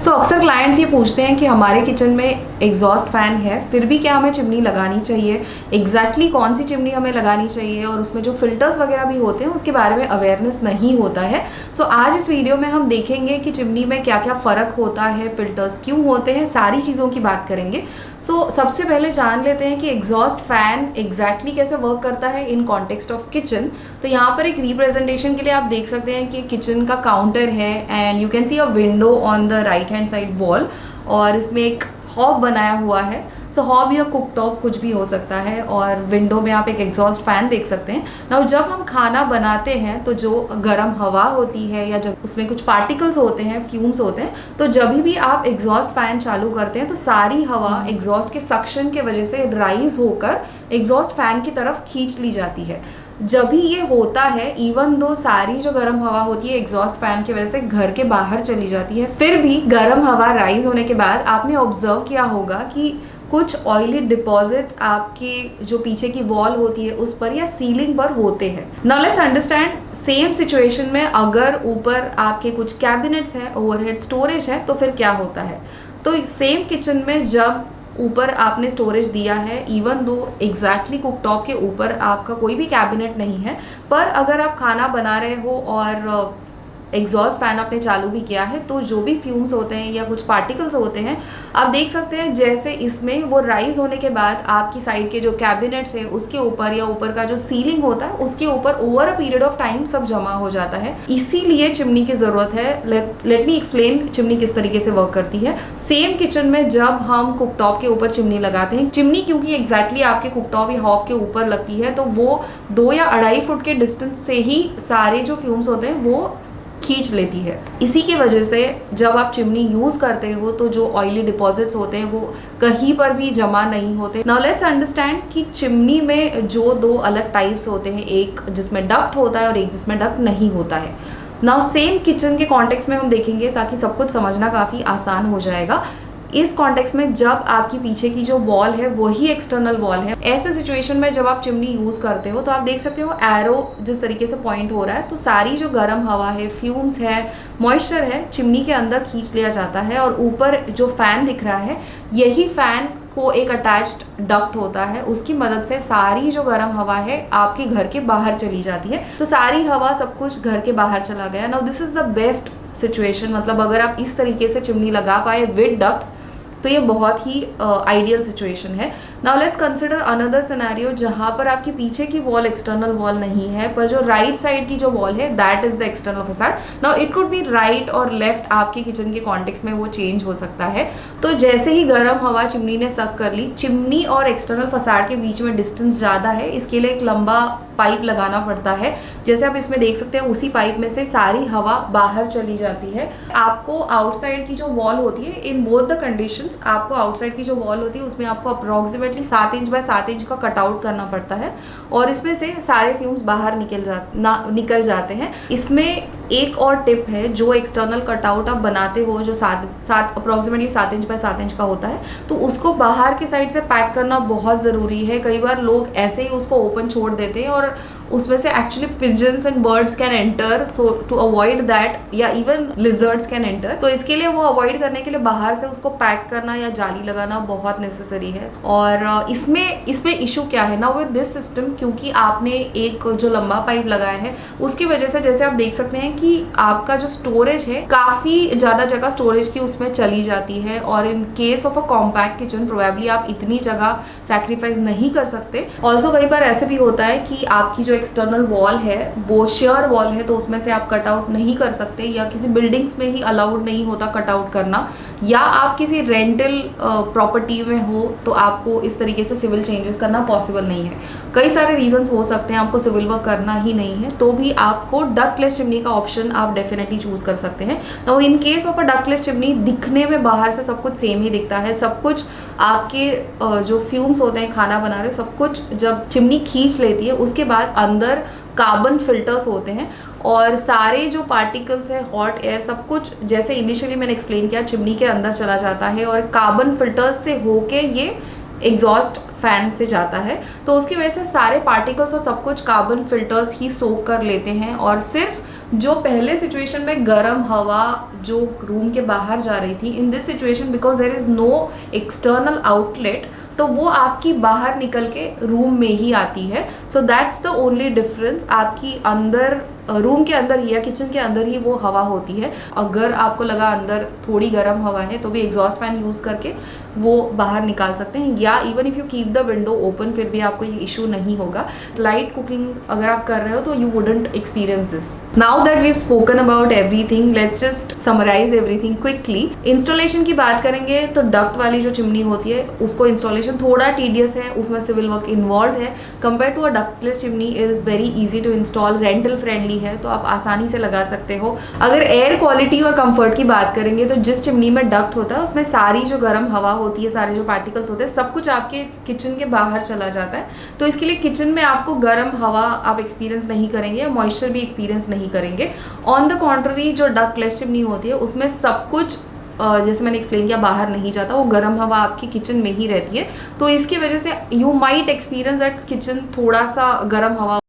सो अक्सर क्लाइंट्स ये पूछते हैं कि हमारे किचन में एग्जॉस्ट फ़ैन है, फिर भी क्या हमें चिमनी लगानी चाहिए, एग्जैक्टली कौन सी चिमनी हमें लगानी चाहिए, और उसमें जो फिल्टर्स वगैरह भी होते हैं उसके बारे में अवेयरनेस नहीं होता है। सो आज इस वीडियो में हम देखेंगे कि चिमनी में क्या क्या फ़र्क होता है, फिल्टर्स क्यों होते हैं, सारी चीज़ों की बात करेंगे। सो सबसे पहले जान लेते हैं कि एग्जॉस्ट फैन एग्जैक्टली कैसे वर्क करता है इन कॉन्टेक्स्ट ऑफ किचन। तो यहाँ पर एक रिप्रेजेंटेशन के लिए आप देख सकते हैं कि किचन का काउंटर है and you can see a window on the right hand side wall, और इसमें एक हॉब बनाया हुआ है। सो हॉब या कुक टॉप कुछ भी हो सकता है, और विंडो में आप एक एग्जॉस्ट फैन देख सकते हैं। नाउ जब हम खाना बनाते हैं तो जो गर्म हवा होती है या जब उसमें कुछ पार्टिकल्स होते हैं, फ्यूम्स होते हैं, तो जब भी आप एग्जॉस्ट फैन चालू करते हैं तो सारी हवा एग्जॉस्ट के सक्शन के वजह से राइज होकर एग्जॉस्ट फैन की तरफ खींच ली जाती है। जब भी ये होता है, इवन दो सारी जो गर्म हवा होती है एग्जॉस्ट फैन की वजह से घर के बाहर चली जाती है, फिर भी गर्म हवा राइज होने के बाद आपने ऑब्जर्व किया होगा कि कुछ ऑयली डिपॉजिट्स आपके जो पीछे की वॉल होती है उस पर या सीलिंग पर होते हैं। Now let's understand same situation में अगर ऊपर आपके कुछ कैबिनेट्स हैं, ओवरहेड स्टोरेज है, तो फिर क्या होता है। तो सेम किचन में जब ऊपर आपने स्टोरेज दिया है, इवन दो एग्जैक्टली कुकटॉप के ऊपर आपका कोई भी कैबिनेट नहीं है, पर अगर आप खाना बना रहे हो और एग्जॉस्ट फैन आपने चालू भी किया है, तो जो भी फ्यूम्स होते हैं या कुछ पार्टिकल्स होते हैं आप देख सकते हैं जैसे इसमें वो राइज होने के बाद आपकी साइड के जो कैबिनेट्स है उसके ऊपर या ऊपर का जो सीलिंग होता है उसके ऊपर over a period of time सब जमा हो जाता है। इसीलिए चिमनी की ज़रूरत है। लेट मी एक्सप्लेन चिमनी किस तरीके से वर्क करती है। सेम किचन में जब हम कुकटॉप के ऊपर चिमनी लगाते हैं, चिमनी क्योंकि एग्जैक्टली आपके कुकटॉप या हॉब के ऊपर लगती है, तो वो 2 या 2.5 फुट के डिस्टेंस से ही सारे जो फ्यूम्स होते हैं वो खींच लेती है। इसी की वजह से जब आप चिमनी यूज़ करते हो तो जो ऑयली डिपॉजिट्स होते हैं वो कहीं पर भी जमा नहीं होते। नाउ लेट्स अंडरस्टैंड कि चिमनी में जो 2 अलग टाइप्स होते हैं, एक जिसमें डक्ट होता है और एक जिसमें डक्ट नहीं होता है। नाउ सेम किचन के कॉन्टेक्स्ट में हम देखेंगे ताकि सब कुछ समझना काफ़ी आसान हो जाएगा। इस कॉन्टेक्स्ट में जब आपकी पीछे की जो वॉल है वही एक्सटर्नल वॉल है, ऐसे सिचुएशन में जब आप चिमनी यूज़ करते हो तो आप देख सकते हो एरो जिस तरीके से पॉइंट हो रहा है, तो सारी जो गर्म हवा है, फ्यूम्स है, मॉइस्चर है, चिमनी के अंदर खींच लिया जाता है। और ऊपर जो फैन दिख रहा है, यही फैन को एक अटैच्ड डक्ट होता है, उसकी मदद से सारी जो गर्म हवा है आपके घर के बाहर चली जाती है। तो सारी हवा सब कुछ घर के बाहर चला गया। Now this is the best situation, मतलब अगर आप इस तरीके से चिमनी लगा पाए विद डक्ट तो ये बहुत ही आइडियल सिचुएशन है। Now let's consider another scenario जहाँ पर आपकी पीछे की वॉल एक्सटर्नल वॉल नहीं है, पर जो राइट साइड की जो वॉल है that is the external facade. Now it could be right और लेफ्ट, आपके किचन के कॉन्टेक्स्ट में वो चेंज हो सकता है। तो जैसे ही गर्म हवा चिमनी ने सक कर ली, चिमनी और एक्सटर्नल फसाड के बीच में डिस्टेंस ज़्यादा है, इसके लिए एक लंबा पाइप लगाना पड़ता है। जैसे आप इसमें देख सकते हैं उसी पाइप में से सारी हवा बाहर चली जाती है। आपको आउटसाइड की जो वॉल होती है, इन बोथ द कंडीशंस आपको आउटसाइड की जो वॉल होती है उसमें आपको अप्रोक्सीमेटली 7 इंच बाय 7 इंच का कटआउट करना पड़ता है, और इसमें से सारे फ्यूम्स बाहर निकल जाते हैं। इसमें एक और टिप है, जो एक्सटर्नल कटआउट आप बनाते हो जो अप्रोक्सीमेटली 7 इंच बाय 7 इंच का होता है, तो उसको बाहर की साइड से पैक करना बहुत ज़रूरी है। कई बार लोग ऐसे ही उसको ओपन छोड़ देते हैं और उसमें से actually pigeons and birds can enter, so to avoid that, या इवन लिजर्ड्स कैन एंटर। तो इसके लिए वो अवॉइड करने के लिए बाहर से उसको पैक करना या जाली लगाना बहुत नेसेसरी है। और इसमें इशू क्या है ना विद दिस सिस्टम, क्योंकि आपने एक जो लंबा पाइप लगाया है उसकी वजह से जैसे आप देख सकते हैं कि आपका जो स्टोरेज है काफ़ी ज़्यादा जगह स्टोरेज की उसमें चली जाती है, और in case of a compact kitchen probably आप इतनी जगह सैक्रिफाइस नहीं कर सकते। ऑल्सो कई बार ऐसे भी होता है कि आपकी जो एक्सटर्नल वॉल है वो शेयर वॉल है, तो उसमें से आप कटआउट नहीं कर सकते, या किसी बिल्डिंग्स में ही अलाउड नहीं होता कटआउट करना, या आप किसी रेंटल प्रॉपर्टी में हो तो आपको इस तरीके से सिविल चेंजेस करना पॉसिबल नहीं है। कई सारे रीजंस हो सकते हैं, आपको सिविल वर्क करना ही नहीं है तो भी आपको डक्टलेस चिमनी का ऑप्शन आप डेफिनेटली चूज कर सकते हैं। Now in case of a ductless chimney, दिखने में बाहर से सब कुछ सेम ही दिखता है, सब कुछ आपके जो फ्यूम्स होते हैं खाना बना रहे, सब कुछ जब चिमनी खींच लेती है उसके बाद अंदर कार्बन फिल्टर्स होते हैं, और सारे जो पार्टिकल्स है, हॉट एयर, सब कुछ जैसे इनिशियली मैंने एक्सप्लेन किया चिमनी के अंदर चला जाता है और कार्बन फिल्टर्स से होके ये एग्जॉस्ट फैन से जाता है। तो उसकी वजह से सारे पार्टिकल्स और सब कुछ कार्बन फिल्टर्स ही सोक कर लेते हैं, और सिर्फ जो पहले सिचुएशन में गर्म हवा जो रूम के बाहर जा रही थी, in this situation because there is no external outlet, तो वो आपकी बाहर निकल के रूम में ही आती है। So that's the only difference. आपकी अंदर रूम के अंदर ही या किचन के अंदर ही वो हवा होती है। अगर आपको लगा अंदर थोड़ी गर्म हवा है तो भी एग्जॉस्ट फैन यूज़ करके वो बाहर निकाल सकते हैं, या even if you keep the window open फिर भी आपको ये इशू नहीं होगा। लाइट कुकिंग अगर आप कर रहे हो तो you wouldn't experience this. Now that we have spoken about everything, let's just summarise everything quickly. Installation की बात करेंगे तो डक्ट वाली जो चिमनी होती है उसको इंस्टॉलेशन थोड़ा टीडियस है, उसमें सिविल वर्क इन्वॉल्व है। Compare to a ductless chimney is very easy to install, rental friendly है तो आप आसानी से लगा सकते हो। अगर एयर क्वालिटी और कंफर्ट की बात करेंगे तो जिस चिमनी में डक्ट होता है उसमें सारी जो गर्म हवा होती है, सारे जो पार्टिकल्स होते हैं, सब कुछ आपके किचन के बाहर चला जाता है। तो इसके लिए किचन में आपको गर्म हवा आप एक्सपीरियंस नहीं करेंगे या मॉइस्चर भी एक्सपीरियंस नहीं करेंगे। ऑन द कॉन्ट्ररी जो डक्टलेस चिमनी होती है उसमें सब कुछ जैसे मैंने एक्सप्लेन किया बाहर नहीं जाता, वो गर्म हवा आपकी किचन में ही रहती है। तो इसकी वजह से you might experience that kitchen थोड़ा सा गर्म हवा